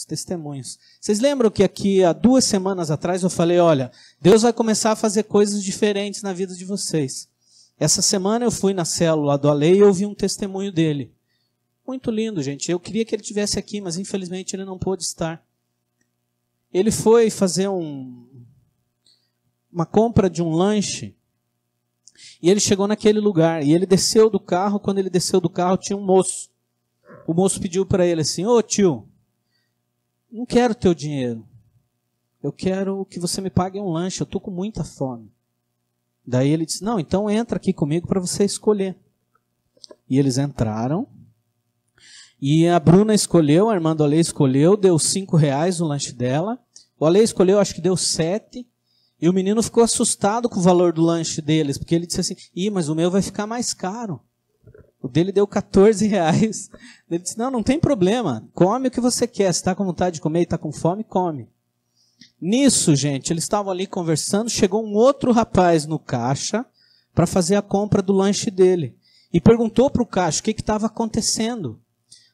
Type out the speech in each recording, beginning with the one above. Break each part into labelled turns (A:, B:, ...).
A: os testemunhos. Vocês lembram que aqui há 2 semanas atrás eu falei, olha, Deus vai começar a fazer coisas diferentes na vida de vocês. Essa semana eu fui na célula do Ale e ouvi um testemunho dele. Muito lindo, gente. Eu queria que ele estivesse aqui, mas infelizmente ele não pôde estar. Ele foi fazer uma compra de um lanche e ele chegou naquele lugar e ele desceu do carro. Quando ele desceu do carro tinha um moço. O moço pediu para ele assim, ô tio, não quero teu dinheiro. Eu quero que você me pague um lanche, eu estou com muita fome. Daí ele disse, não, então entra aqui comigo para você escolher. E eles entraram. E a Bruna escolheu, a irmã do Ale escolheu, deu R$5 o lanche dela. O Ale escolheu, acho que deu 7. E o menino ficou assustado com o valor do lanche deles, porque ele disse assim, mas o meu vai ficar mais caro. O dele deu R$14. Ele disse, não tem problema, come o que você quer. Se está com vontade de comer e está com fome, come. Nisso, gente, eles estavam ali conversando, chegou um outro rapaz no caixa para fazer a compra do lanche dele. E perguntou para o caixa o que estava acontecendo.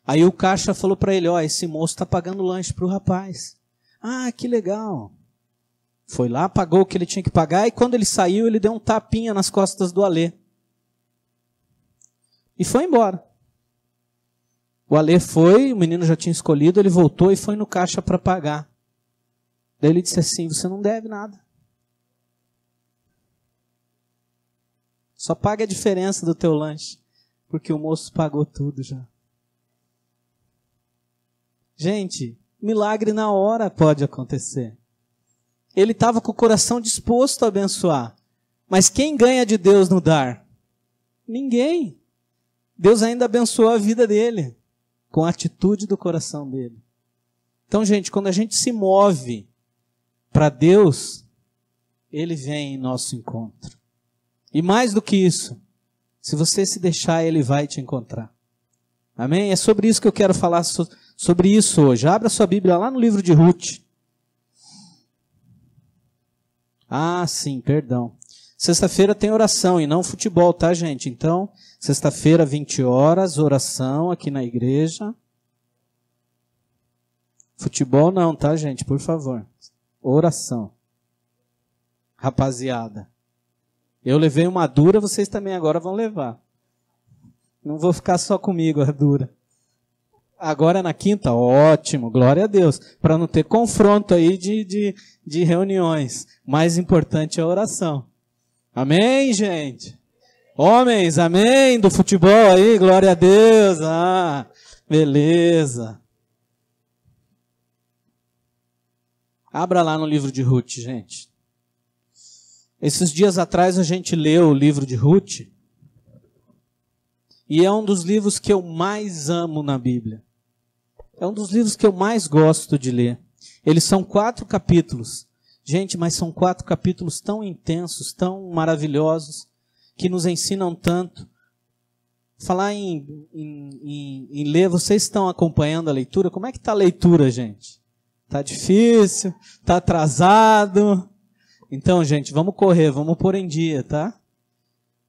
A: Aí o caixa falou para ele, esse moço está pagando lanche para o rapaz. Ah, que legal. Foi lá, pagou o que ele tinha que pagar, e quando ele saiu, ele deu um tapinha nas costas do Alê. E foi embora. O Alê foi, o menino já tinha escolhido, ele voltou e foi no caixa para pagar. Daí ele disse assim, você não deve nada. Só paga a diferença do teu lanche, porque o moço pagou tudo já. Gente, milagre na hora pode acontecer. Ele estava com o coração disposto a abençoar. Mas quem ganha de Deus no dar? Ninguém. Deus ainda abençoou a vida dele, com a atitude do coração dele. Então, gente, quando a gente se move para Deus, Ele vem em nosso encontro. E mais do que isso, se você se deixar, Ele vai te encontrar. Amém? É sobre isso que eu quero falar sobre isso hoje. Abra sua Bíblia lá no livro de Ruth. Ah, sim, perdão. Sexta-feira tem oração e não futebol, tá, gente? Então, sexta-feira, 20 horas, oração aqui na igreja. Futebol não, tá, gente? Por favor. Oração. Rapaziada. Eu levei uma dura, vocês também agora vão levar. Não vou ficar só comigo a dura. Agora na quinta, ótimo, glória a Deus. Para não ter confronto aí de reuniões. Mais importante é a oração. Amém, gente? Homens, amém? Do futebol aí, glória a Deus. Ah, beleza. Abra lá no livro de Ruth, gente. Esses dias atrás a gente leu o livro de Ruth. E é um dos livros que eu mais amo na Bíblia. É um dos livros que eu mais gosto de ler. Eles são 4 capítulos. Gente, mas são 4 capítulos tão intensos, tão maravilhosos, que nos ensinam tanto. Falar em ler, vocês estão acompanhando a leitura? Como é que está a leitura, gente? Está difícil? Está atrasado? Então, gente, vamos correr, vamos pôr em dia, tá?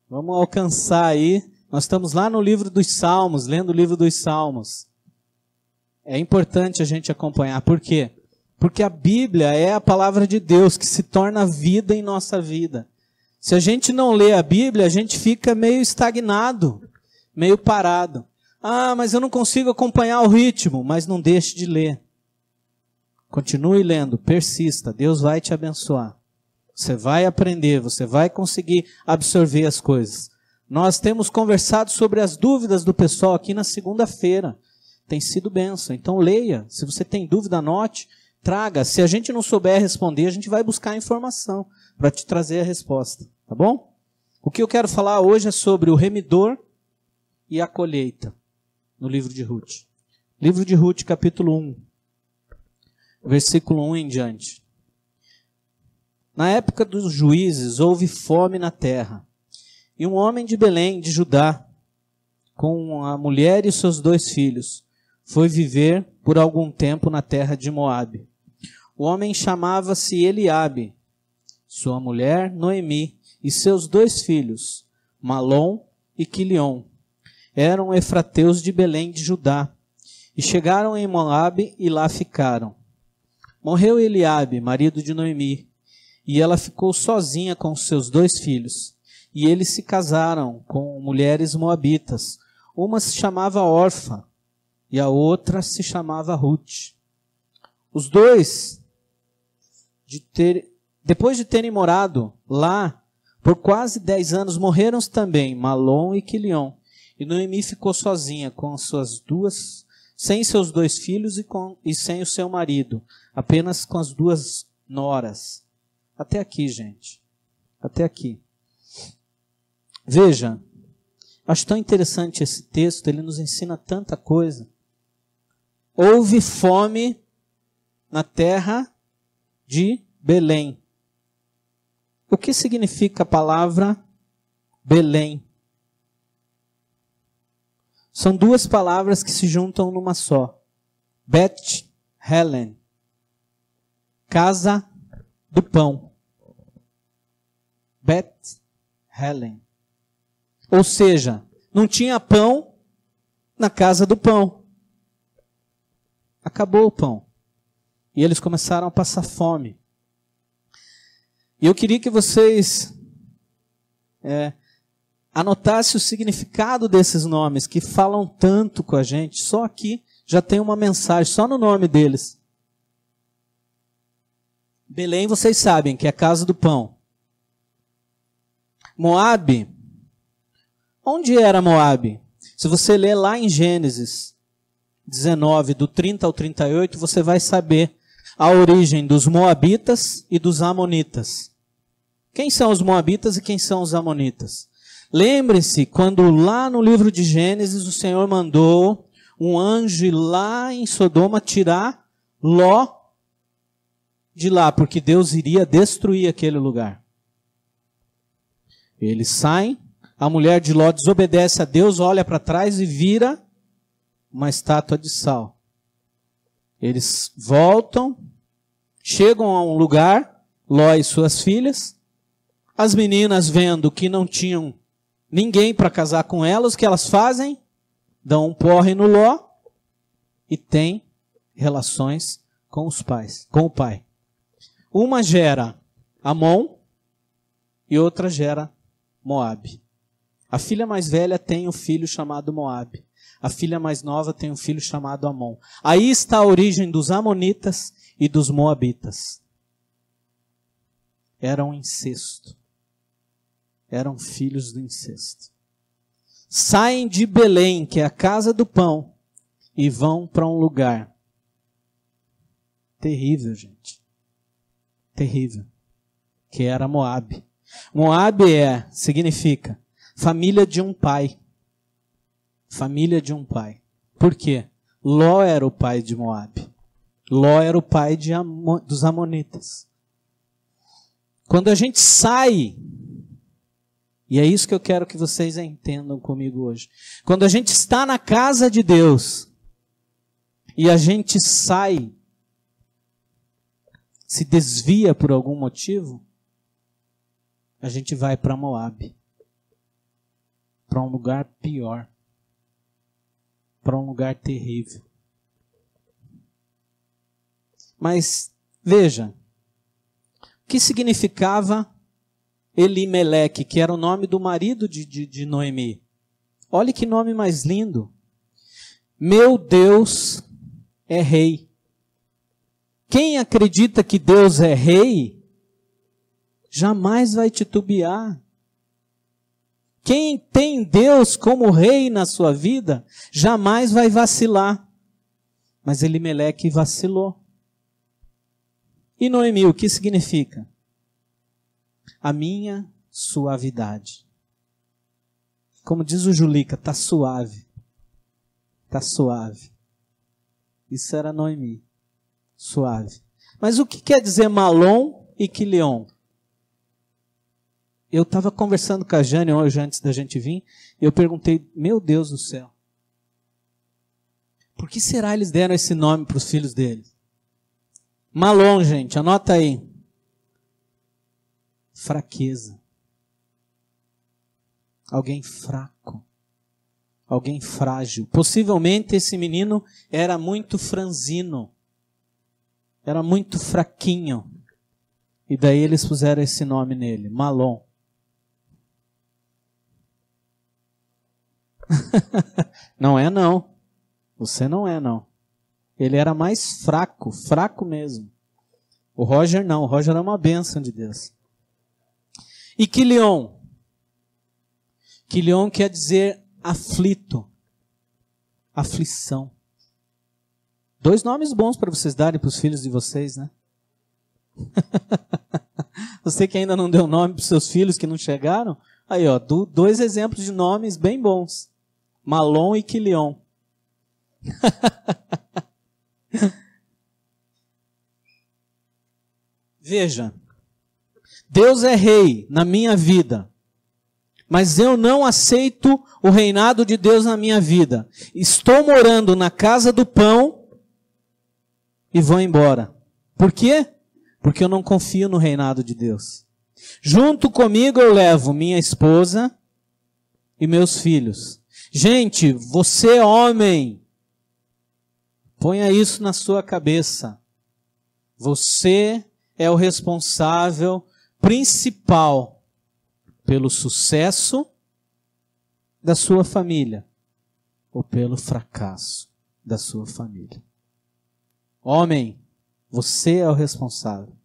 A: Vamos alcançar aí. Nós estamos lá no livro dos Salmos, lendo o livro dos Salmos. É importante a gente acompanhar. Por quê? Porque a Bíblia é a palavra de Deus que se torna vida em nossa vida. Se a gente não lê a Bíblia, a gente fica meio estagnado, meio parado. Ah, mas eu não consigo acompanhar o ritmo. Mas não deixe de ler. Continue lendo, persista. Deus vai te abençoar. Você vai aprender, você vai conseguir absorver as coisas. Nós temos conversado sobre as dúvidas do pessoal aqui na segunda-feira. Tem sido bênção. Então leia. Se você tem dúvida, anote, traga. Se a gente não souber responder, a gente vai buscar informação para te trazer a resposta. Tá bom? O que eu quero falar hoje é sobre o remidor e a colheita. No livro de Ruth. Livro de Ruth, capítulo 1. Versículo 1 em diante. Na época dos juízes, houve fome na terra. E um homem de Belém, de Judá, com a mulher e seus 2 filhos, foi viver por algum tempo na terra de Moabe. O homem chamava-se Eliabe, sua mulher Noemi, e seus 2 filhos, Malom e Quilion. Eram efrateus de Belém de Judá. E chegaram em Moabe e lá ficaram. Morreu Eliabe, marido de Noemi, e ela ficou sozinha com seus 2 filhos. E eles se casaram com mulheres moabitas. Uma se chamava Orfa e a outra se chamava Ruth. Os dois, depois de terem morado lá por quase 10 anos, morreram também, Malom e Quilion. E Noemi ficou sozinha com sem seus 2 filhos e sem o seu marido, apenas com as 2 noras. Até aqui, gente. Até aqui. Veja, acho tão interessante esse texto, ele nos ensina tanta coisa. Houve fome na terra de Belém. O que significa a palavra Belém? São 2 palavras que se juntam numa só. Bet-Helen, casa do pão. Bet-Helen. Ou seja, não tinha pão na casa do pão. Acabou o pão. E eles começaram a passar fome. E eu queria que vocês anotassem o significado desses nomes que falam tanto com a gente. Só aqui já tem uma mensagem, só no nome deles. Belém, vocês sabem que é a casa do pão. Moabe. Onde era Moabe? Se você ler lá em Gênesis 19, do 30 ao 38, você vai saber a origem dos Moabitas e dos Amonitas. Quem são os Moabitas e quem são os Amonitas? Lembre-se, quando lá no livro de Gênesis o Senhor mandou um anjo ir lá em Sodoma tirar Ló de lá, porque Deus iria destruir aquele lugar. Eles saem, a mulher de Ló desobedece a Deus, olha para trás e vira uma estátua de sal. Eles voltam, chegam a um lugar, Ló e suas filhas. As meninas, vendo que não tinham ninguém para casar com elas, o que elas fazem? Dão um porre no Ló e têm relações com os pais, com o pai. Uma gera Amon e outra gera Moabe. A filha mais velha tem um filho chamado Moabe. A filha mais nova tem um filho chamado Amon. Aí está a origem dos Amonitas e dos Moabitas. Era um incesto. Eram filhos do incesto. Saem de Belém, que é a casa do pão, e vão para um lugar terrível, gente. Terrível. Que era Moabe. Moabe significa família de um pai. Família de um pai. Por quê? Ló era o pai de Moabe. Ló era o pai dos Amonitas. Quando a gente sai, e é isso que eu quero que vocês entendam comigo hoje. Quando a gente está na casa de Deus, e a gente sai, se desvia por algum motivo, a gente vai para Moabe. Para um lugar pior. Para um lugar terrível. Mas, veja, o que significava Elimeleque, que era o nome do marido de Noemi? Olha que nome mais lindo. Meu Deus é rei. Quem acredita que Deus é rei, jamais vai titubear. Quem tem Deus como rei na sua vida, jamais vai vacilar. Mas Elimeleque vacilou. E Noemi, o que significa? A minha suavidade. Como diz o Julica, está suave. Está suave. Isso era Noemi. Suave. Mas o que quer dizer Malom e Quilion? Eu estava conversando com a Jane hoje, antes da gente vir, e eu perguntei, meu Deus do céu, por que será eles deram esse nome para os filhos deles? Malom, gente, anota aí. Fraqueza. Alguém fraco. Alguém frágil. Possivelmente esse menino era muito franzino. Era muito fraquinho. E daí eles puseram esse nome nele, Malom. Não é não. Você não é não. Ele era mais fraco, fraco mesmo. O Roger não, o Roger é uma bênção de Deus. E Quilion? Quilion quer dizer aflito, aflição. 2 nomes bons para vocês darem para os filhos de vocês, né? Você que ainda não deu nome para os seus filhos que não chegaram, aí ó, 2 exemplos de nomes bem bons. Malom e Quilion. Veja, Deus é rei na minha vida, mas eu não aceito o reinado de Deus na minha vida. Estou morando na casa do pão e vou embora. Por quê? Porque eu não confio no reinado de Deus. Junto comigo eu levo minha esposa e meus filhos. Gente, você homem, ponha isso na sua cabeça. Você é o responsável principal pelo sucesso da sua família ou pelo fracasso da sua família. Homem, você é o responsável.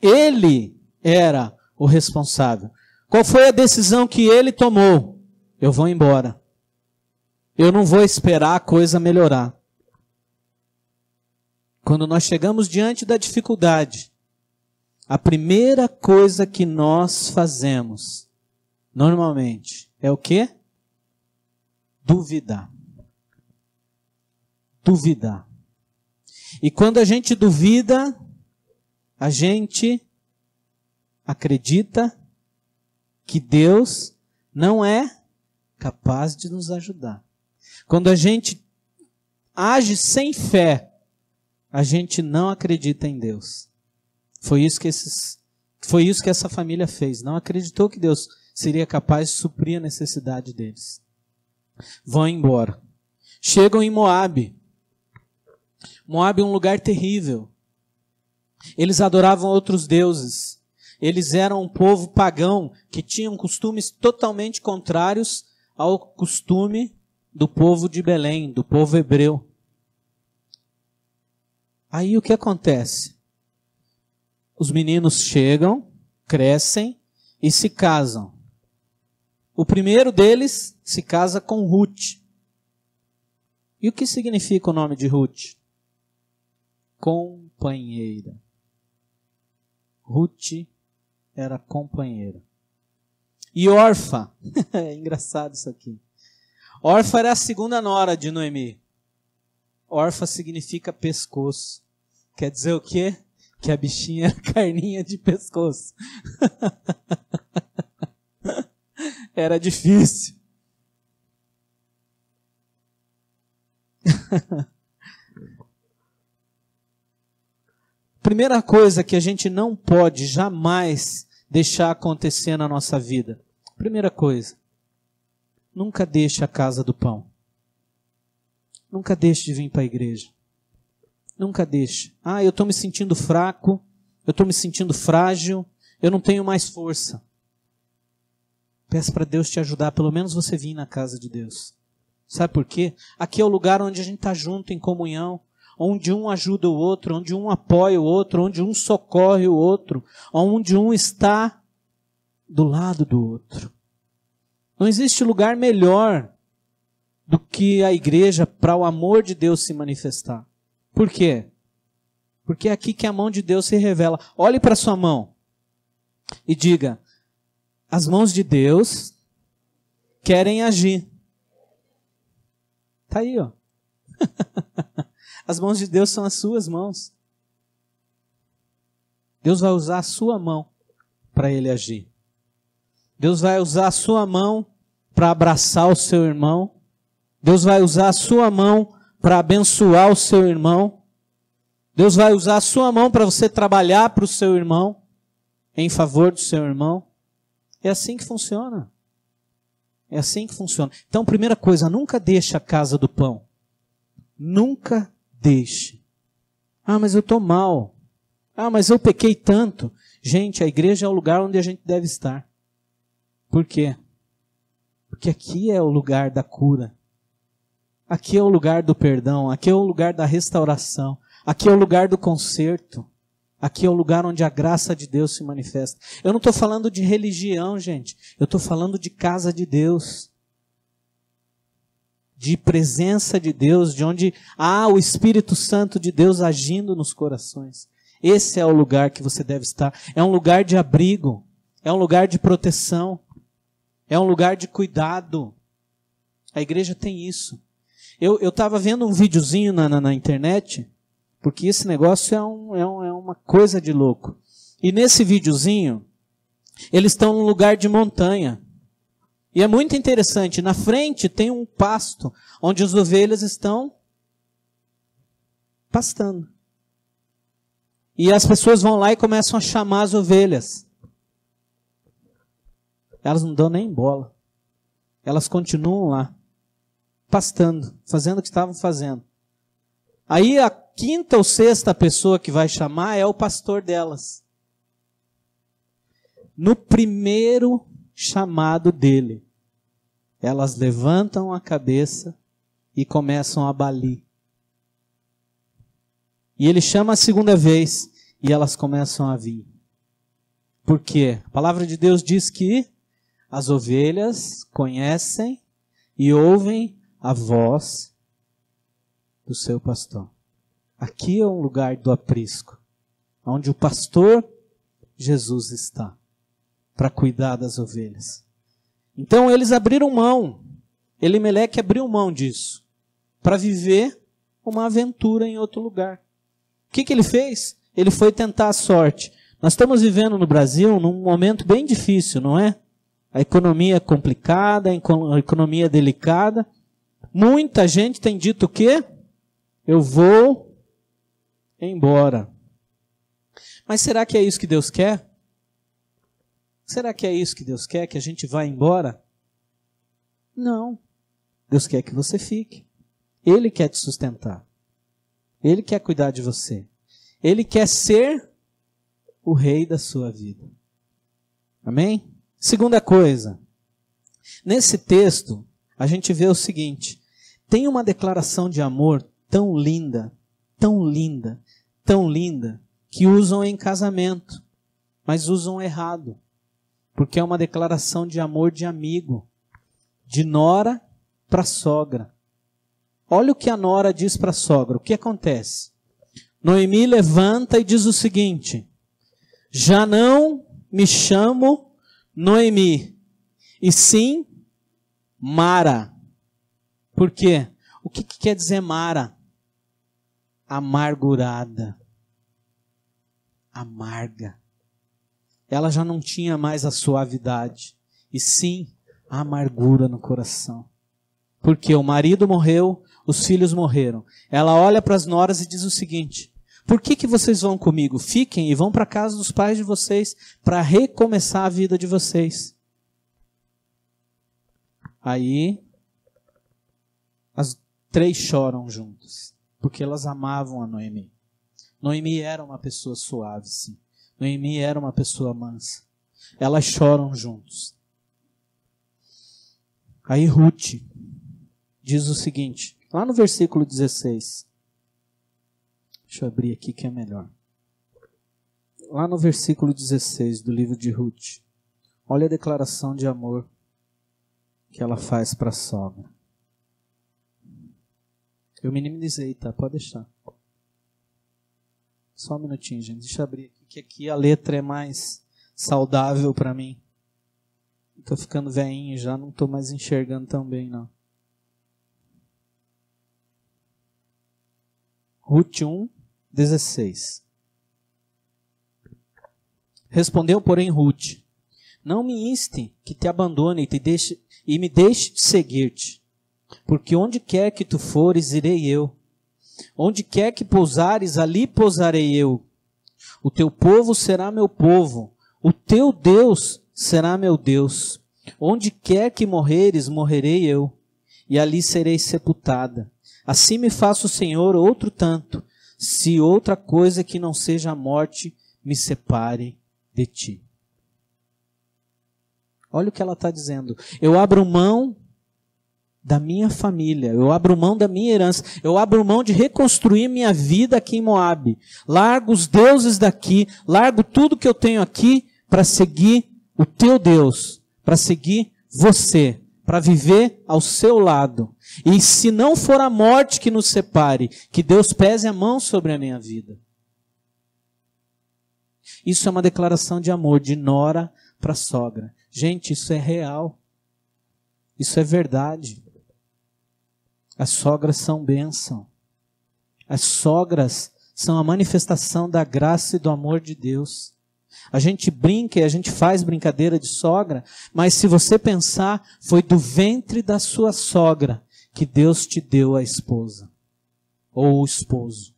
A: Ele era o responsável. Qual foi a decisão que ele tomou? Eu vou embora. Eu não vou esperar a coisa melhorar. Quando nós chegamos diante da dificuldade, a primeira coisa que nós fazemos, normalmente, é o quê? Duvidar. Duvidar. E quando a gente duvida, a gente acredita que Deus não é capaz de nos ajudar. Quando a gente age sem fé, a gente não acredita em Deus. Foi isso que essa família fez. Não acreditou que Deus seria capaz de suprir a necessidade deles. Vão embora. Chegam em Moabe. Moabe é um lugar terrível. Eles adoravam outros deuses. Eles eram um povo pagão que tinham costumes totalmente contrários ao costume do povo de Belém, do povo hebreu. Aí o que acontece? Os meninos chegam, crescem e se casam. O primeiro deles se casa com Ruth. E o que significa o nome de Ruth? Companheira. Ruth era companheira. E Orfa, é engraçado isso aqui. Orfa era a segunda nora de Noemi. Orfa significa pescoço. Quer dizer o quê? Que a bichinha era carninha de pescoço. Era difícil. Primeira coisa que a gente não pode jamais deixar acontecer na nossa vida. Primeira coisa, nunca deixe a casa do pão. Nunca deixe de vir para a igreja. Nunca deixe. Ah, eu estou me sentindo fraco, eu estou me sentindo frágil, eu não tenho mais força. Peça para Deus te ajudar, pelo menos você vir na casa de Deus. Sabe por quê? Aqui é o lugar onde a gente está junto em comunhão, onde um ajuda o outro, onde um apoia o outro, onde um socorre o outro, onde um está do lado do outro. Não existe lugar melhor do que a igreja para o amor de Deus se manifestar. Por quê? Porque é aqui que a mão de Deus se revela. Olhe para sua mão e diga: as mãos de Deus querem agir. Está aí, ó. As mãos de Deus são as suas mãos. Deus vai usar a sua mão para Ele agir. Deus vai usar a sua mão para abraçar o seu irmão. Deus vai usar a sua mão para abençoar o seu irmão. Deus vai usar a sua mão para você trabalhar para o seu irmão, em favor do seu irmão. É assim que funciona. É assim que funciona. Então, primeira coisa, nunca deixe a casa do pão. Nunca deixe. Ah, mas eu estou mal. Ah, mas eu pequei tanto. Gente, a igreja é o lugar onde a gente deve estar. Por quê? Porque aqui é o lugar da cura. Aqui é o lugar do perdão. Aqui é o lugar da restauração. Aqui é o lugar do conserto. Aqui é o lugar onde a graça de Deus se manifesta. Eu não estou falando de religião, gente. Eu estou falando de casa de Deus. De presença de Deus, de onde há o Espírito Santo de Deus agindo nos corações. Esse é o lugar que você deve estar. É um lugar de abrigo. É um lugar de proteção. É um lugar de cuidado. A igreja tem isso. Eu estava vendo um videozinho na internet, porque esse negócio é uma coisa de louco. E nesse videozinho, eles estão num lugar de montanha. E é muito interessante. Na frente tem um pasto, onde as ovelhas estão pastando. E as pessoas vão lá e começam a chamar as ovelhas. Elas não dão nem bola. Elas continuam lá, pastando, fazendo o que estavam fazendo. Aí a quinta ou sexta pessoa que vai chamar é o pastor delas. No primeiro chamado dele, elas levantam a cabeça e começam a balir. E ele chama a segunda vez e elas começam a vir. Por quê? A palavra de Deus diz que as ovelhas conhecem e ouvem a voz do seu pastor. Aqui é um lugar do aprisco, onde o pastor Jesus está, para cuidar das ovelhas. Então eles abriram mão, Elimeleque abriu mão disso, para viver uma aventura em outro lugar. O que ele fez? Ele foi tentar a sorte. Nós estamos vivendo no Brasil num momento bem difícil, não é? A economia é complicada, a economia é delicada. Muita gente tem dito o quê? Eu vou embora. Mas será que é isso que Deus quer? Será que é isso que Deus quer? Que a gente vá embora? Não. Deus quer que você fique. Ele quer te sustentar. Ele quer cuidar de você. Ele quer ser o rei da sua vida. Amém? Segunda coisa. Nesse texto, a gente vê o seguinte. Tem uma declaração de amor tão linda, tão linda, tão linda, que usam em casamento, mas usam errado. Porque é uma declaração de amor de amigo, de nora para sogra. Olha o que a nora diz para a sogra. O que acontece? Noemi levanta e diz o seguinte: já não me chamo Noemi, e sim Mara. Por quê? O que quer dizer Mara? Amargurada. Amarga. Ela já não tinha mais a suavidade, e sim a amargura no coração. Porque o marido morreu, os filhos morreram. Ela olha para as noras e diz o seguinte: por que vocês vão comigo? Fiquem e vão para a casa dos pais de vocês para recomeçar a vida de vocês. Aí, as três choram juntas, porque elas amavam a Noemi. Noemi era uma pessoa suave, sim. Noemi era uma pessoa mansa. Elas choram juntos. Aí Ruth diz o seguinte, lá no versículo 16. Deixa eu abrir aqui que é melhor. Lá no versículo 16 do livro de Ruth. Olha a declaração de amor que ela faz para a sogra. Eu minimizei, tá? Pode deixar. Só um minutinho, gente. Deixa eu abrir aqui, que aqui a letra é mais saudável para mim. Estou ficando velhinho já, não estou mais enxergando tão bem, não. Ruth 1, 16. Respondeu, porém, Ruth: não me inste que te abandone e me deixe de seguir-te, porque onde quer que tu fores, irei eu. Onde quer que pousares, ali pousarei eu. O teu povo será meu povo, o teu Deus será meu Deus. Onde quer que morreres, morrerei eu, e ali serei sepultada. Assim me faça o Senhor outro tanto, se outra coisa que não seja a morte me separe de ti. Olha o que ela está dizendo. Eu abro mão da minha família, eu abro mão da minha herança, eu abro mão de reconstruir minha vida aqui em Moabe. Largo os deuses daqui, largo tudo que eu tenho aqui para seguir o teu Deus, para seguir você, para viver ao seu lado. E se não for a morte que nos separe, que Deus pese a mão sobre a minha vida. Isso é uma declaração de amor de nora para sogra. Gente, isso é real. Isso é verdade. As sogras são bênção. As sogras são a manifestação da graça e do amor de Deus. A gente brinca e a gente faz brincadeira de sogra, mas se você pensar, foi do ventre da sua sogra que Deus te deu a esposa. Ou o esposo.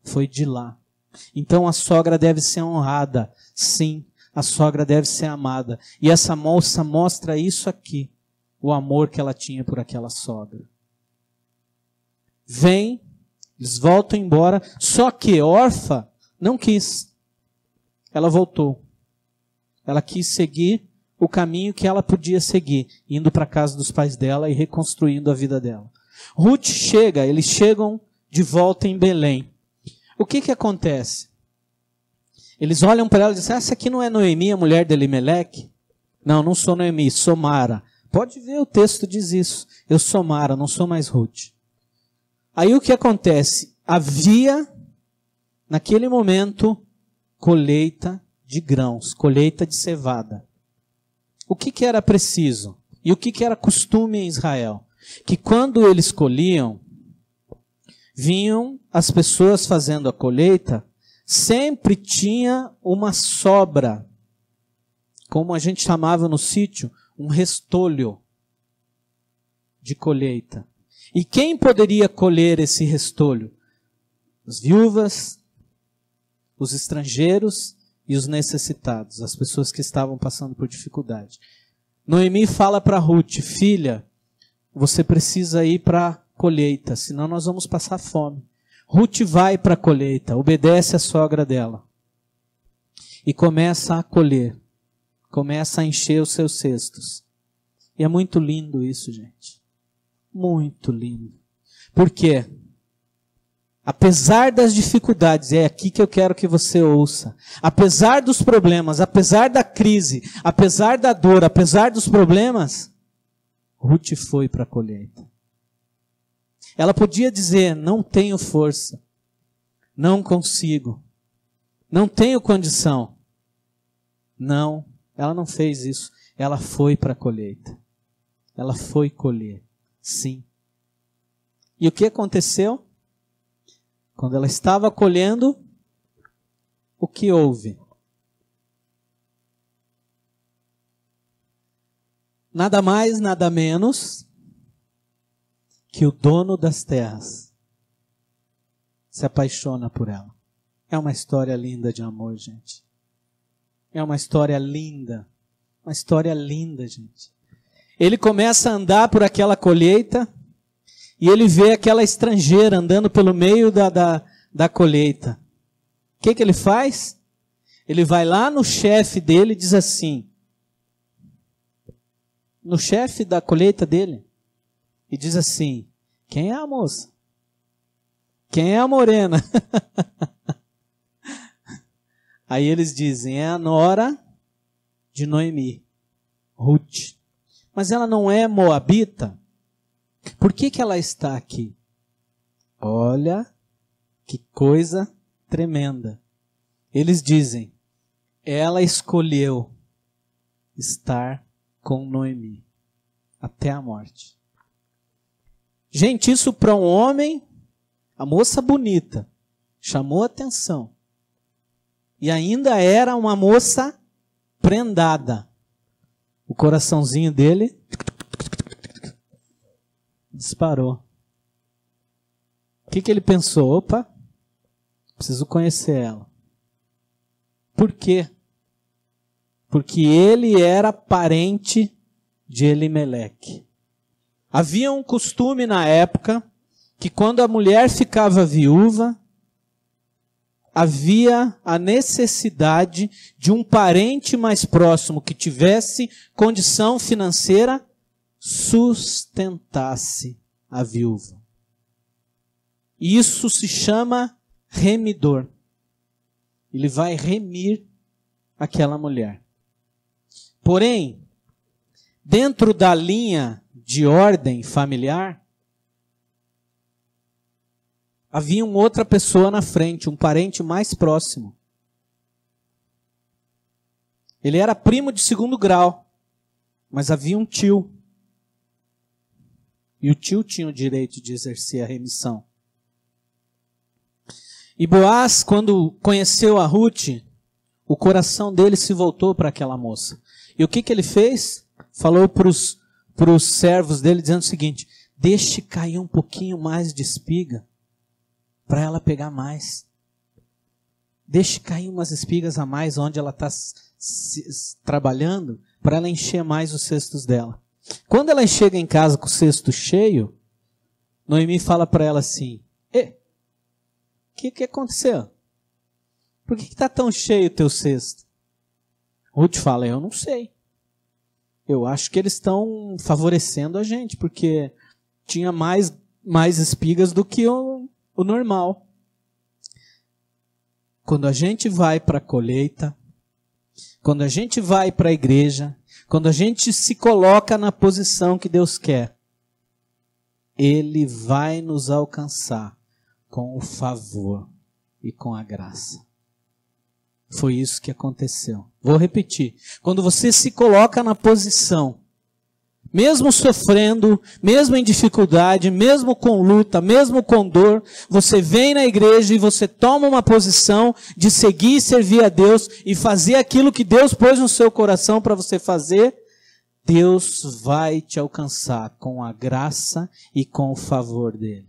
A: Foi de lá. Então a sogra deve ser honrada. Sim, a sogra deve ser amada. E essa moça mostra isso aqui. O amor que ela tinha por aquela sogra. Vem, eles voltam embora, só que Orfa não quis. Ela voltou. Ela quis seguir o caminho que ela podia seguir, indo para a casa dos pais dela e reconstruindo a vida dela. Ruth chega, eles chegam de volta em Belém. O que acontece? Eles olham para ela e dizem, essa aqui não é Noemi, a mulher de Elimeleque? Não, não sou Noemi, sou Mara. Pode ver, o texto diz isso. Eu sou Mara, não sou mais Ruth. Aí o que acontece? Havia, naquele momento, colheita de grãos, colheita de cevada. O que era preciso? E o que era costume em Israel? Que quando eles colhiam, vinham as pessoas fazendo a colheita, sempre tinha uma sobra, como a gente chamava no sítio, um restolho de colheita. E quem poderia colher esse restolho? As viúvas, os estrangeiros e os necessitados, as pessoas que estavam passando por dificuldade. Noemi fala para Ruth, filha, você precisa ir para a colheita, senão nós vamos passar fome. Ruth vai para a colheita, obedece a sogra dela. E começa a colher, começa a encher os seus cestos. E é muito lindo isso, gente. Muito lindo. Por quê? Apesar das dificuldades, é aqui que eu quero que você ouça. Apesar dos problemas, apesar da crise, apesar da dor, apesar dos problemas, Ruth foi para a colheita. Ela podia dizer, não tenho força, não consigo, não tenho condição. Não, ela não fez isso. Ela foi para a colheita. Ela foi colher. Sim. E o que aconteceu? Quando ela estava colhendo, o que houve? Nada mais, nada menos que o dono das terras se apaixona por ela. É uma história linda de amor, gente. É uma história linda. Uma história linda, gente. Ele começa a andar por aquela colheita e ele vê aquela estrangeira andando pelo meio da colheita. O que ele faz? Ele vai lá no chefe dele e diz assim, no chefe da colheita dele, e diz assim, quem é a moça? Quem é a morena? Aí eles dizem, é a nora de Noemi, Ruth. Mas ela não é moabita? Por que ela está aqui? Olha, que coisa tremenda. Eles dizem, ela escolheu estar com Noemi até a morte. Gente, isso para um homem, a moça bonita, chamou atenção. E ainda era uma moça prendada. O coraçãozinho dele disparou. O que ele pensou? Opa, preciso conhecer ela. Por quê? Porque ele era parente de Elimeleque. Havia um costume na época que quando a mulher ficava viúva, havia a necessidade de um parente mais próximo que tivesse condição financeira sustentasse a viúva. Isso se chama remidor. Ele vai remir aquela mulher. Porém, dentro da linha de ordem familiar, havia uma outra pessoa na frente, um parente mais próximo. Ele era primo de segundo grau, mas havia um tio. E o tio tinha o direito de exercer a remissão. E Boaz, quando conheceu a Ruth, o coração dele se voltou para aquela moça. E o que ele fez? Falou para os servos dele, dizendo o seguinte: deixe cair um pouquinho mais de espiga, para ela pegar mais. Deixe cair umas espigas a mais onde ela está trabalhando, para ela encher mais os cestos dela. Quando ela chega em casa com o cesto cheio, Noemi fala para ela assim: o que aconteceu? Por que está tão cheio o teu cesto? Ruth fala: eu não sei. Eu acho que eles estão favorecendo a gente, porque tinha mais espigas do que o normal. Quando a gente vai para a colheita, quando a gente vai para a igreja, quando a gente se coloca na posição que Deus quer, Ele vai nos alcançar com o favor e com a graça. Foi isso que aconteceu. Vou repetir. Quando você se coloca na posição, mesmo sofrendo, mesmo em dificuldade, mesmo com luta, mesmo com dor, você vem na igreja e você toma uma posição de seguir e servir a Deus e fazer aquilo que Deus pôs no seu coração para você fazer, Deus vai te alcançar com a graça e com o favor dele.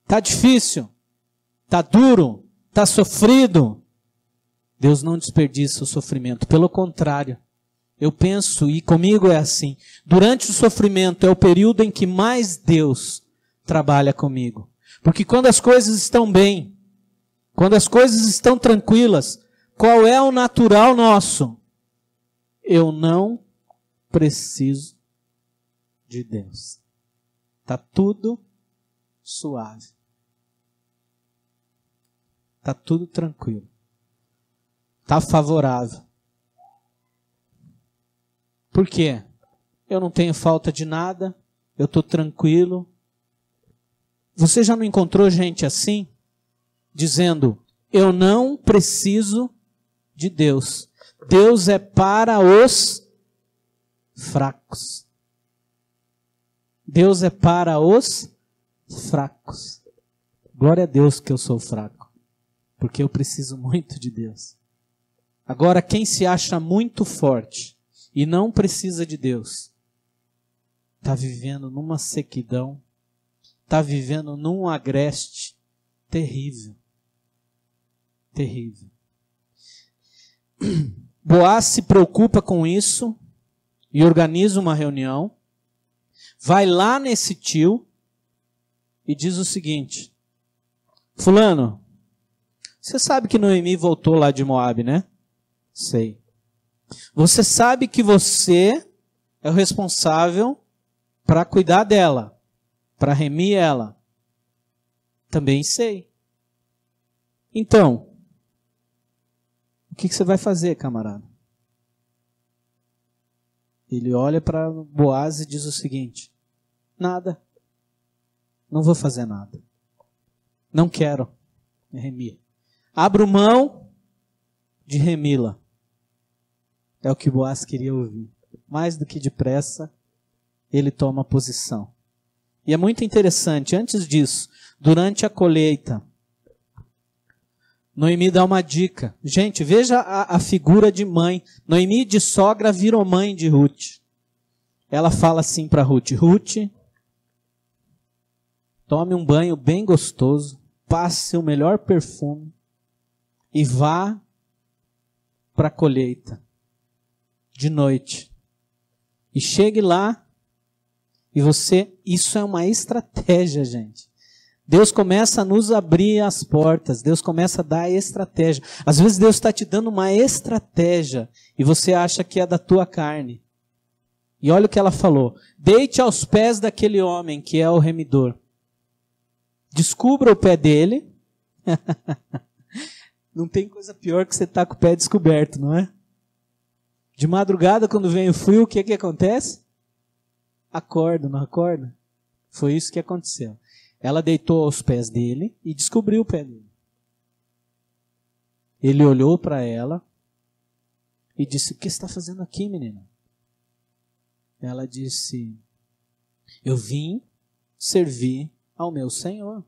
A: Tá difícil? Tá duro? Tá sofrido? Deus não desperdiça o sofrimento. Pelo contrário, eu penso, e comigo é assim, durante o sofrimento é o período em que mais Deus trabalha comigo. Porque quando as coisas estão bem, quando as coisas estão tranquilas, qual é o natural nosso? Eu não preciso de Deus. Tá tudo suave. Tá tudo tranquilo. Tá favorável. Por quê? Eu não tenho falta de nada, eu estou tranquilo. Você já não encontrou gente assim? Dizendo: eu não preciso de Deus. Deus é para os fracos. Deus é para os fracos. Glória a Deus que eu sou fraco, porque eu preciso muito de Deus. Agora, quem se acha muito forte e não precisa de Deus, está vivendo numa sequidão, está vivendo num agreste terrível. Terrível. Boaz se preocupa com isso e organiza uma reunião, vai lá nesse tio e diz o seguinte: fulano, você sabe que Noemi voltou lá de Moabe, né? Sei. Você sabe que você é o responsável para cuidar dela, para remir ela. Também sei. Então, o que você vai fazer, camarada? Ele olha para Boaz e diz o seguinte: nada. Não vou fazer nada. Não quero remir. Abro mão de remi-la. É o que Boaz queria ouvir. Mais do que depressa, ele toma posição. E é muito interessante, antes disso, durante a colheita, Noemi dá uma dica. Gente, veja a figura de mãe. Noemi de sogra virou mãe de Ruth. Ela fala assim para Ruth: Ruth, tome um banho bem gostoso, passe o melhor perfume e vá para a colheita de noite. E chegue lá e você... Isso é uma estratégia, gente. Deus começa a nos abrir as portas. Deus começa a dar a estratégia. Às vezes Deus está te dando uma estratégia e você acha que é da tua carne. E olha o que ela falou. Deite aos pés daquele homem que é o remidor. Descubra o pé dele. Não tem coisa pior que você estar com o pé descoberto, não é? De madrugada, quando vem o frio, o que acontece? Acorda, não acorda? Foi isso que aconteceu. Ela deitou aos pés dele e descobriu o pé dele. Ele olhou para ela e disse, o que você está fazendo aqui, menina? Ela disse, eu vim servir ao meu Senhor.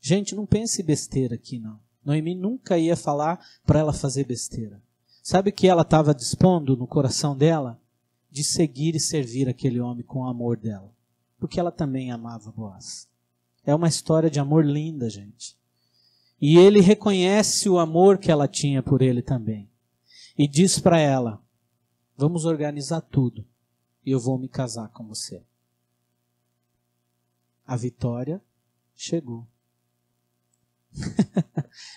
A: Gente, não pense besteira aqui, não. Noemi nunca ia falar para ela fazer besteira. Sabe o que ela estava dispondo no coração dela? De seguir e servir aquele homem com o amor dela. Porque ela também amava Boaz. É uma história de amor linda, gente. E ele reconhece o amor que ela tinha por ele também. E diz para ela, vamos organizar tudo e eu vou me casar com você. A vitória chegou.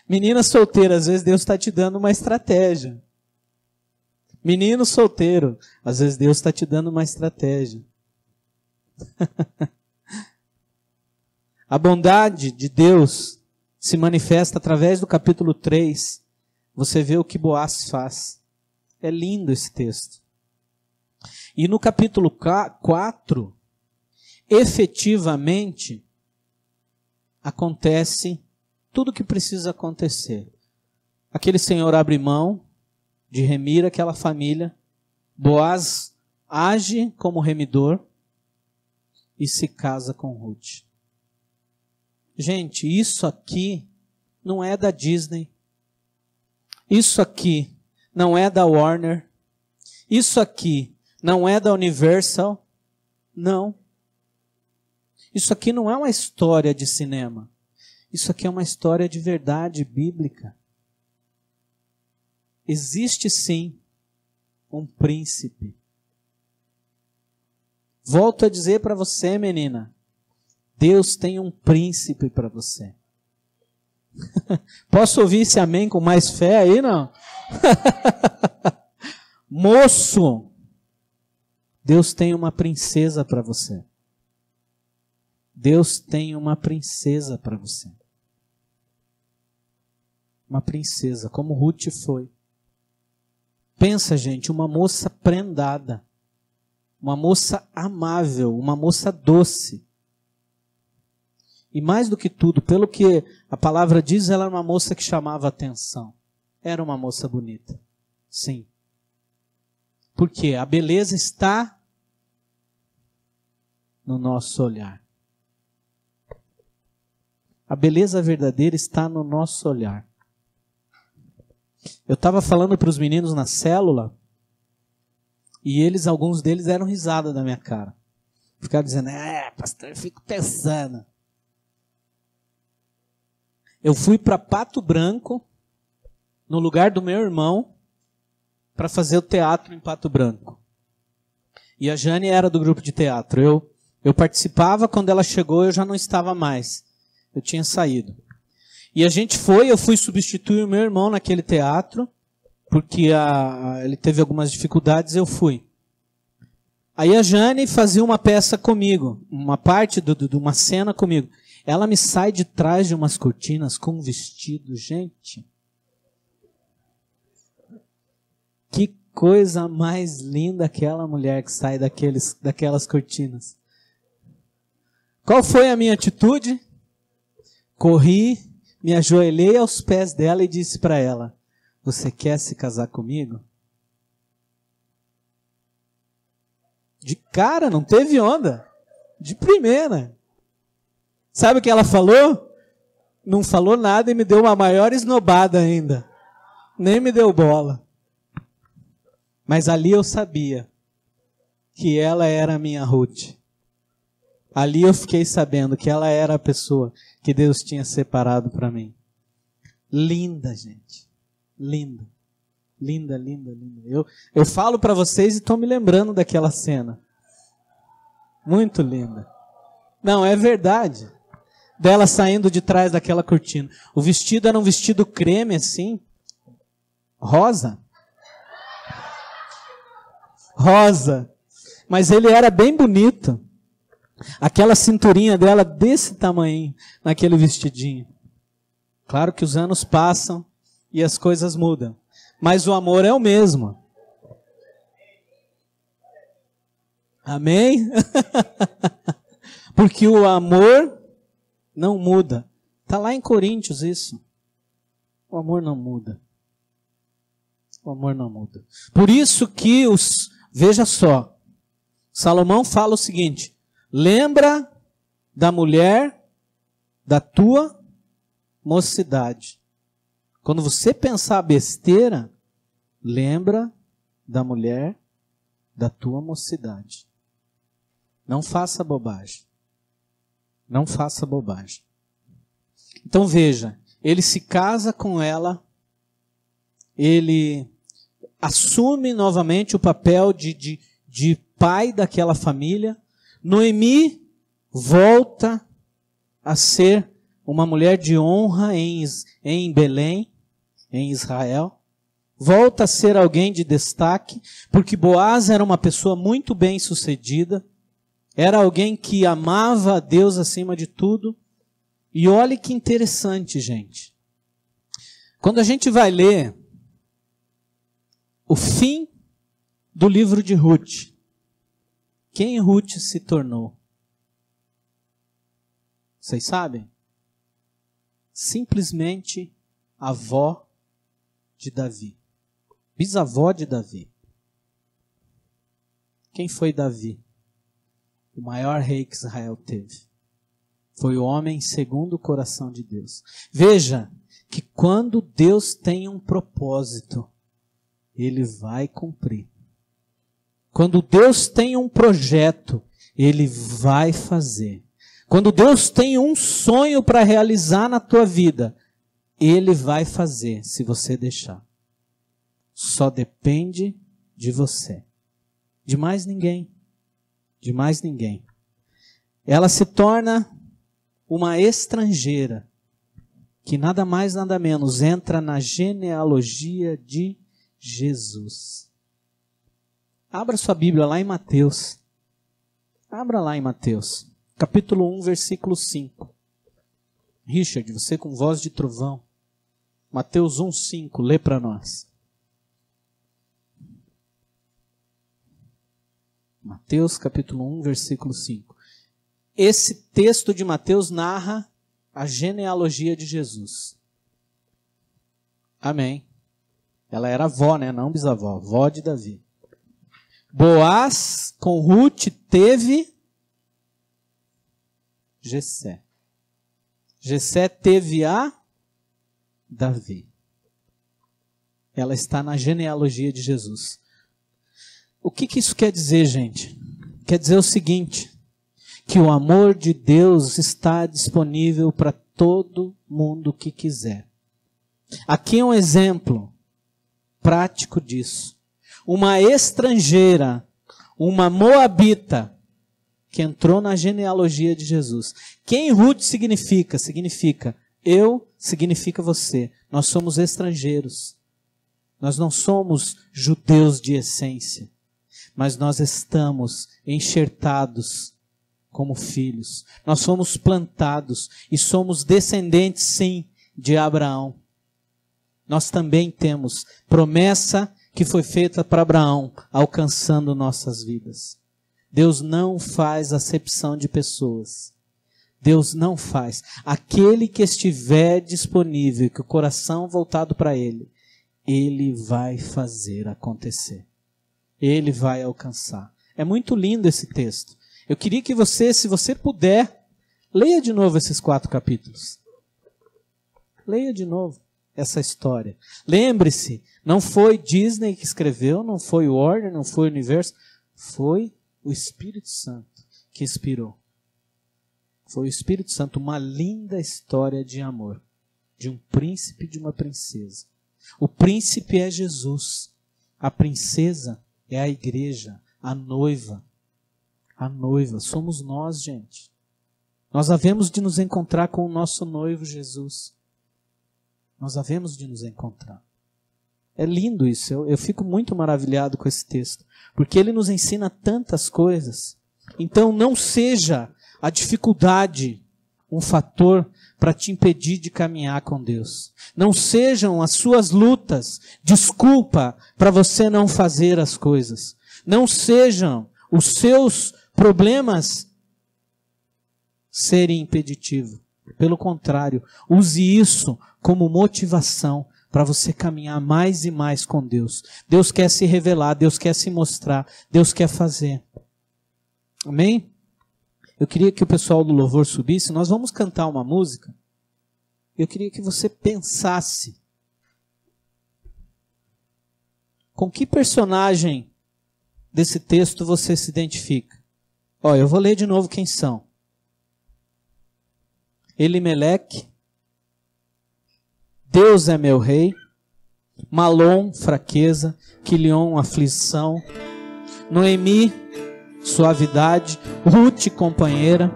A: Menina solteira, às vezes Deus está te dando uma estratégia. Menino solteiro, às vezes Deus está te dando uma estratégia. A bondade de Deus se manifesta através do capítulo 3. Você vê o que Boaz faz. É lindo esse texto. E no capítulo 4, efetivamente, acontece tudo o que precisa acontecer. Aquele senhor abre mão de remir aquela família. Boaz age como remidor e se casa com Ruth. Gente, isso aqui não é da Disney. Isso aqui não é da Warner. Isso aqui não é da Universal. Não. Isso aqui não é uma história de cinema. Isso aqui é uma história de verdade bíblica. Existe sim um príncipe. Volto a dizer para você, menina, Deus tem um príncipe para você. Posso ouvir esse amém com mais fé aí, não? Moço, Deus tem uma princesa para você. Deus tem uma princesa para você. Uma princesa, como Ruth foi. Pensa, gente, uma moça prendada. Uma moça amável, uma moça doce. E mais do que tudo, pelo que a palavra diz, ela era uma moça que chamava atenção. Era uma moça bonita. Sim. Porque a beleza está no nosso olhar. A beleza verdadeira está no nosso olhar. Eu estava falando para os meninos na célula, e alguns deles deram risada da minha cara. Ficaram dizendo, pastor, eu fico pensando. Eu fui para Pato Branco, no lugar do meu irmão, para fazer o teatro em Pato Branco. E a Jane era do grupo de teatro. Eu participava, quando ela chegou eu já não estava mais. Eu tinha saído. E a gente eu fui substituir o meu irmão naquele teatro, porque ele teve algumas dificuldades, eu fui. Aí a Jane fazia uma peça comigo, uma parte de uma cena comigo. Ela me sai de trás de umas cortinas com um vestido, gente. Que coisa mais linda aquela mulher que sai daquelas cortinas. Qual foi a minha atitude? Corri, me ajoelhei aos pés dela e disse para ela, você quer se casar comigo? De cara, não teve onda. De primeira. Sabe o que ela falou? Não falou nada e me deu uma maior esnobada ainda. Nem me deu bola. Mas ali eu sabia que ela era a minha Ruth. Ali eu fiquei sabendo que ela era a pessoa que Deus tinha separado para mim. Linda, gente. Linda. Linda, linda, linda. Eu falo para vocês e estou me lembrando daquela cena. Muito linda. Não, é verdade. Dela saindo de trás daquela cortina. O vestido era um vestido creme assim. Rosa. Rosa. Mas ele era bem bonito. Aquela cinturinha dela desse tamanho, naquele vestidinho. Claro que os anos passam e as coisas mudam. Mas o amor é o mesmo. Amém? Porque o amor não muda. Está lá em Coríntios isso. O amor não muda. O amor não muda. Por isso que veja só, Salomão fala o seguinte: lembra da mulher da tua mocidade. Quando você pensar besteira, lembra da mulher da tua mocidade. Não faça bobagem. Não faça bobagem. Então veja, ele se casa com ela, ele assume novamente o papel de pai daquela família. Noemi volta a ser uma mulher de honra em Belém, em Israel. Volta a ser alguém de destaque, porque Boaz era uma pessoa muito bem sucedida, era alguém que amava a Deus acima de tudo. E olhe que interessante, gente. Quando a gente vai ler o fim do livro de Ruth, quem Ruth se tornou? Vocês sabem? Simplesmente avó de Davi. Bisavó de Davi. Quem foi Davi? O maior rei que Israel teve. Foi o homem segundo o coração de Deus. Veja que quando Deus tem um propósito, Ele vai cumprir. Quando Deus tem um projeto, Ele vai fazer. Quando Deus tem um sonho para realizar na tua vida, Ele vai fazer, se você deixar. Só depende de você. De mais ninguém. De mais ninguém. Ela se torna uma estrangeira, que nada mais nada menos entra na genealogia de Jesus. Abra sua Bíblia lá em Mateus. Abra lá em Mateus. Capítulo 1, versículo 5. Richard, você com voz de trovão. Mateus 1, 5, lê para nós. Mateus capítulo 1, versículo 5. Esse texto de Mateus narra a genealogia de Jesus. Amém. Ela era avó, né? Não bisavó, avó de Davi. Boaz com Ruth teve Jessé. Jessé teve a Davi. Ela está na genealogia de Jesus. O que isso quer dizer, gente? Quer dizer o seguinte, que o amor de Deus está disponível para todo mundo que quiser. Aqui é um exemplo prático disso. Uma estrangeira, uma moabita, que entrou na genealogia de Jesus. Quem Ruth significa? Significa eu, significa você. Nós somos estrangeiros. Nós não somos judeus de essência. Mas nós estamos enxertados como filhos. Nós somos plantados e somos descendentes, sim, de Abraão. Nós também temos promessa que foi feita para Abraão, alcançando nossas vidas. Deus não faz acepção de pessoas. Deus não faz. Aquele que estiver disponível, que o coração voltado para Ele, Ele vai fazer acontecer. Ele vai alcançar. É muito lindo esse texto. Eu queria que você, se você puder, leia de novo esses 4 capítulos. Leia de novo essa história. Lembre-se, não foi Disney que escreveu, não foi Warner, não foi o Universo, foi o Espírito Santo que inspirou. Foi o Espírito Santo, uma linda história de amor, de um príncipe e de uma princesa. O príncipe é Jesus. A princesa é a igreja, a noiva. A noiva somos nós, gente. Nós havemos de nos encontrar com o nosso noivo Jesus. Nós havemos de nos encontrar. É lindo isso, eu fico muito maravilhado com esse texto, porque ele nos ensina tantas coisas. Então não seja a dificuldade um fator para te impedir de caminhar com Deus. Não sejam as suas lutas desculpa para você não fazer as coisas. Não sejam os seus problemas serem impeditivos. Pelo contrário, use isso como motivação para você caminhar mais e mais com Deus. Deus quer se revelar, Deus quer se mostrar, Deus quer fazer. Amém? Eu queria que o pessoal do louvor subisse, nós vamos cantar uma música. Eu queria que você pensasse. Com que personagem desse texto você se identifica? Ó, eu vou ler de novo quem são. Elimeleque, Deus é meu rei, Malom, fraqueza, Quilion, aflição, Noemi, suavidade, Ruth, companheira.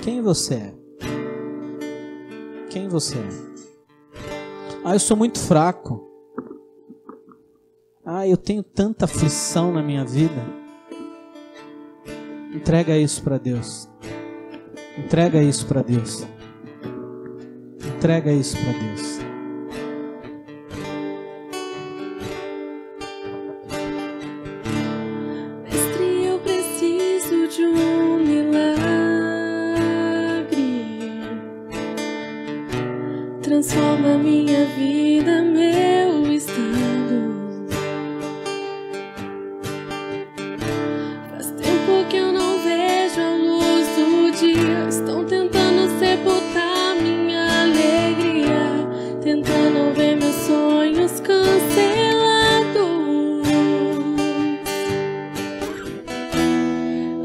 A: Quem você é? Quem você é? Ah, eu sou muito fraco. Ah, eu tenho tanta aflição na minha vida. Entrega isso para Deus. Entrega isso para Deus. Entrega isso para Deus.
B: Mestre, eu preciso de um milagre. Transforma minha vida, meu estado. Faz tempo que eu não vejo a luz do dia. Estão tentando sepultar minha alegria, tentando ver meus sonhos cancelados.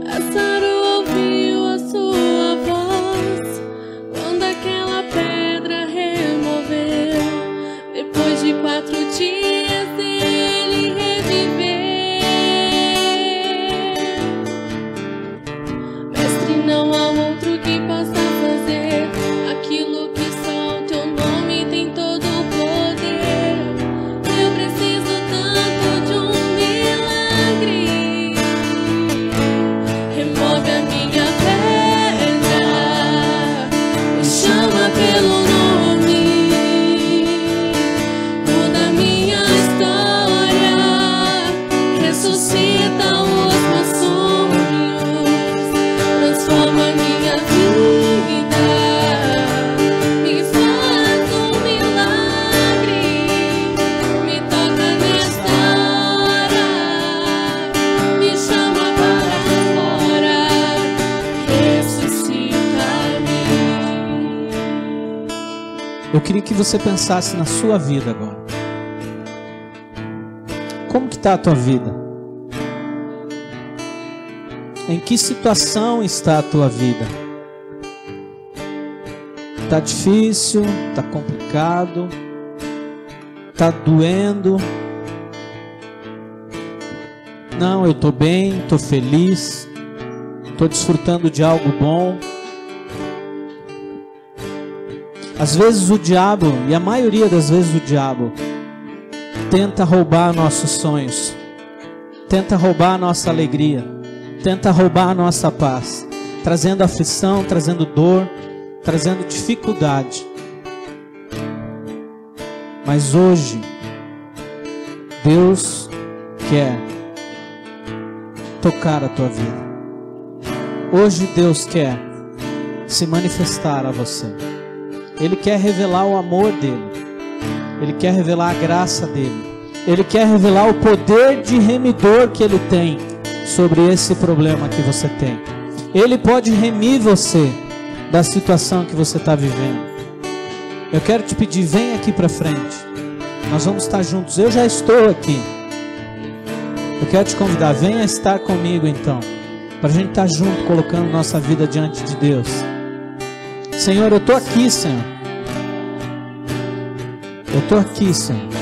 B: Lázaro ouviu a sua voz quando aquela pedra removeu. Depois de 4 dias ele reviveu. Mestre, não há outro que possa fazer aquilo que só o teu nome tem todo o poder. Eu preciso tanto de um milagre. Remove a minha pedra, me chama pelo nome, muda minha história, ressuscita os meus sonhos, transforma minha vida, me faz um milagre, me toca nesta hora, me chama para fora, ressuscita-me.
A: Eu queria que você pensasse na sua vida agora. Como que está a tua vida? Em que situação está a tua vida? Está difícil? Está complicado? Está doendo? Não, eu estou bem, estou feliz, estou desfrutando de algo bom. Às vezes o diabo, e a maioria das vezes o diabo, tenta roubar nossos sonhos, tenta roubar a nossa alegria, tenta roubar a nossa paz, trazendo aflição, trazendo dor, trazendo dificuldade. Mas hoje, Deus quer tocar a tua vida. Hoje Deus quer se manifestar a você. Ele quer revelar o amor dele. Ele quer revelar a graça dele. Ele quer revelar o poder de remidor que ele tem sobre esse problema que você tem. Ele pode remir você da situação que você está vivendo. Eu quero te pedir, vem aqui para frente. Nós vamos estar juntos. Eu já estou aqui. Eu quero te convidar, venha estar comigo então, para a gente estar junto, colocando nossa vida diante de Deus. Senhor, eu estou aqui, Senhor. Eu estou aqui, Senhor.